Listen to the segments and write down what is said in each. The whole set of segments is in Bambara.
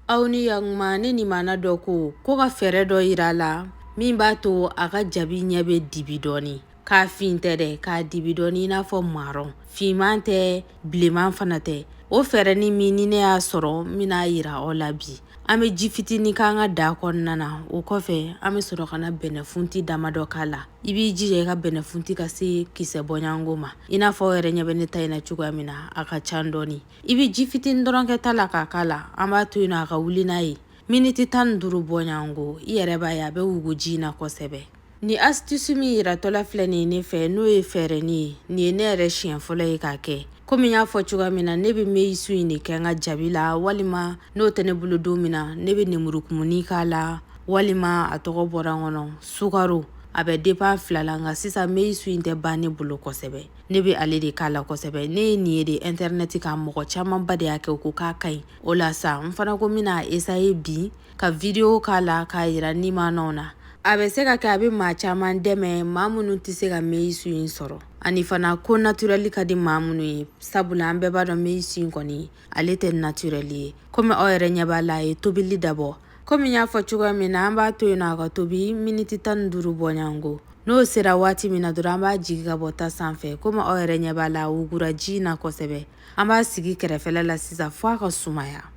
Aw ni yakuma ne ni mana dɔ ko ka fɛɛrɛ dɔ yira la min b'a to a ka jabi ɲɛ bɛ dibi dɔɔni k'a fin tɛ dɛ k'a dibi dɔɔni i n'a fɔ marron finman tɛ bilenman fana tɛ o fɛɛrɛ ni min ni ne y'a sɔrɔ n bɛna yira aw la bi an bɛ ji fitinin k'an ka da kɔnɔna na o kɔfɛ an bɛ sɔrɔ ka na bɛnɛfunti damadɔ k'a la i b'i jija i ka bɛnɛfunti ka se kisɛ bɔɲango ma i n'a fɔ aw yɛrɛ ɲɛ bɛ ne ta in na cogoya min na a ka ca dɔɔni i bɛ ji fitinin dɔrɔn kɛ ta la k'a k'a la an b'a to yen nɔ a ka wuli n'a ye miniti 15 bɔɲango i yɛrɛ b'a ye a bɛ wugu ji in na kosɛbɛ. Ni astuce min yiratɔla filɛ nin ye ne fɛ n'o ye fɛɛrɛnin ye nin ye ne yɛrɛ siɲɛ fɔlɔ ye k'a kɛ komi n y'a fɔ cogoya min na ne bɛ meyisu in de kɛ n ka jabi la walima n'o tɛ ne bolo don min na ne bɛ nemurukumuni k'a la walima a tɔgɔ bɔra n kɔnɔ sukaro a bɛ dépend fila la nka sisan meyisu in tɛ ban ne bolo kosɛbɛ ne bɛ ale de k'a la kosɛbɛ ne ye nin ye de internet kan mɔgɔ camanba de y'a kɛ o ko k'a ka ɲi o la sa n fana ko n bɛna essayer bi ka video k'a la k'a yira nimanaw na a bɛ se ka kɛ a bɛ maa caman dɛmɛ maa minnu tɛ se ka meyisu in sɔrɔ ani fana ko naturel ka di maa minnu ye sabula an bɛɛ b'a dɔn meyisu in kɔni ale tɛ naturel ye komi aw yɛrɛ ɲɛ b'a la a ye tobili dabɔ komi n y'a fɔ cogoya min na an b'a to yen nɔ a ka tobi miniti 15 bɔɲango n'o sera waati min na dɔrɔn an b'a jigi ka bɔ ta sanfɛ komi aw yɛrɛ ɲɛ b'a la a wugura ji in na kosɛbɛ an b'a sigi kɛrɛfɛla la sisan fo a ka sumaya.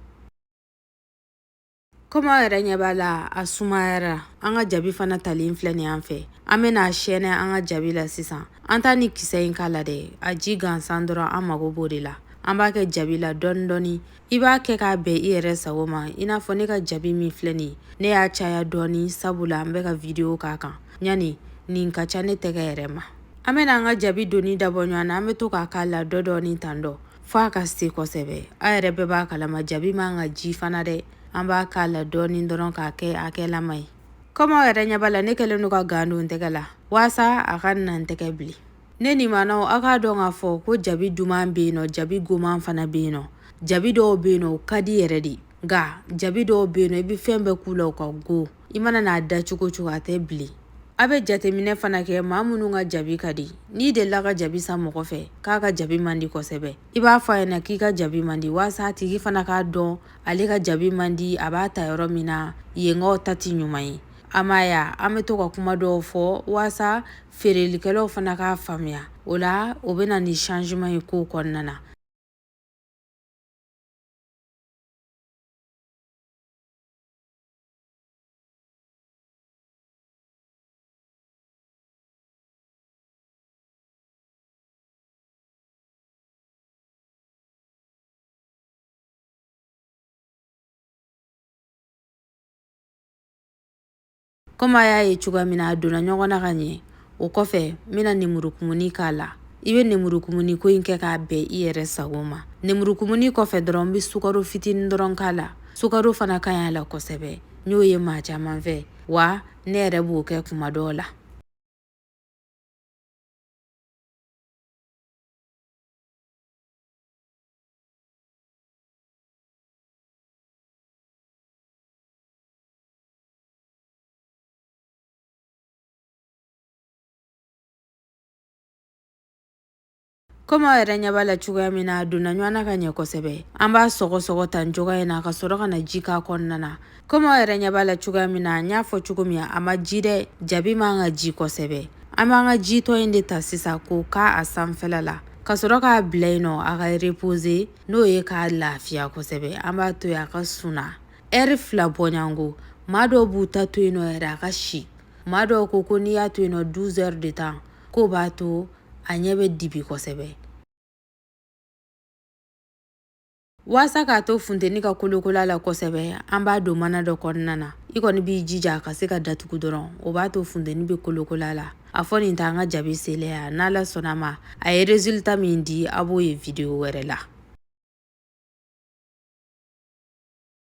Komi aw yɛrɛ ɲɛ b'a la a sumayara an ka jabi fana talen filɛ nin an fɛ an bɛna sɛnɛ an ka jabi la sisan an t'a ni kisɛ in k'a la dɛ a ji gansan dɔrɔn an mago b'o de la an b'a kɛ jabi la dɔɔni dɔɔni i b'a kɛ k'a bɛn i yɛrɛ sago ma i n'a fɔ ne ka jabi min filɛ nin ne y'a caya dɔɔni sabula an bɛ ka video k'a kan ɲani nin ka ca ne tɛgɛ yɛrɛ ma an bɛna an ka jabi doni dabɔ ɲɔgɔn na an bɛ to k'a k'a la dɔɔni tan dɔ fo a ka se kosɛbɛ aw yɛrɛ bɛɛ b'a kalama jabi man ka ji fana dɛ an b'a k'a la dɔɔni dɔrɔn k'a kɛ hakɛlama ye komi aw yɛrɛ ɲɛ b'a la ne kɛlen don ka gan don n tɛgɛ la waasa a ka na n tɛgɛ bilen ne nimanaw aw k'a dɔn k'a fɔ ko jabi duman bɛ yen nɔ jabi goman fana bɛ yen nɔ jabi dɔw bɛ yen nɔ o ka di yɛrɛ de nka jabi dɔw bɛ yen nɔ i bɛ fɛn bɛɛ k'u la o ka go i mana n'a da cogo cogo a tɛ bilen a bɛ jateminɛ fana kɛ maa minnu ka jabi ka di n'i delila ka jabi san mɔgɔ fɛ k'a ka jabi man di kosɛbɛ i b'a fɔ a ɲɛna k'i ka jabi man di waasa a tigi fana k'a dɔn ale ka jabi man di a b'a ta yɔrɔ min na yenkaw ta tɛ ɲuman ye a m'a ye an bɛ to ka kuma dɔw fɔ waasa feerelikɛlaw fana k'a faamuya o la o bɛ na ni changement ye kow kɔnɔna na. Komi a y'a ye cogoya min na a donna ɲɔgɔn na ka ɲɛ o kɔfɛ n bɛna nemurukumuni k'a la i bɛ nemurukumuni ko in kɛ k'a bɛn i yɛrɛ sago ma nemurukumuni kɔfɛ dɔrɔn n bɛ sukaro fitinin dɔrɔn k'a la sukaro fana ka ɲi a la kosɛbɛ n y'o ye maa caman fɛ wa ne yɛrɛ b'o kɛ kuma dɔw la. Komi aw yɛrɛ ɲɛ b'a la cogoya min na a donna ɲɔgɔn na ka ɲɛ kosɛbɛ an b'a sɔgɔsɔgɔ tan cogoya in na ka sɔrɔ ka na ji k'a kɔnɔna na komi aw yɛrɛ ɲɛ b'a la cogoya min na n y'a fɔ cogo min a ma ji dɛ jabi man ka ji kosɛbɛ an b'an ka ji tɔ in de ta sisan k'o k'a sanfɛla la ka sɔrɔ k'a bila yen nɔ a ka reposer n'o ye k'a lafiya kosɛbɛ an b'a to yen a ka suna heure 2 bɔɲango maa dɔw b'u ta to yen nɔ yɛrɛ a ka si maa dɔw ko n'i y'a to yen nɔ 12 heures de temps k'o b'a to a ɲɛ bɛ dibi kosɛbɛ waasa k'a to funteni ka kolokola la kosɛbɛ an b'a don mana dɔ kɔnɔna na i kɔni b'i jija a ka se ka datugu dɔrɔn o b'a to funteni bɛ kolokola la a fɔ nin t'an ka jabi selen ya n'ala sɔnna ma a ye résultat min di a b'o ye video wɛrɛ la.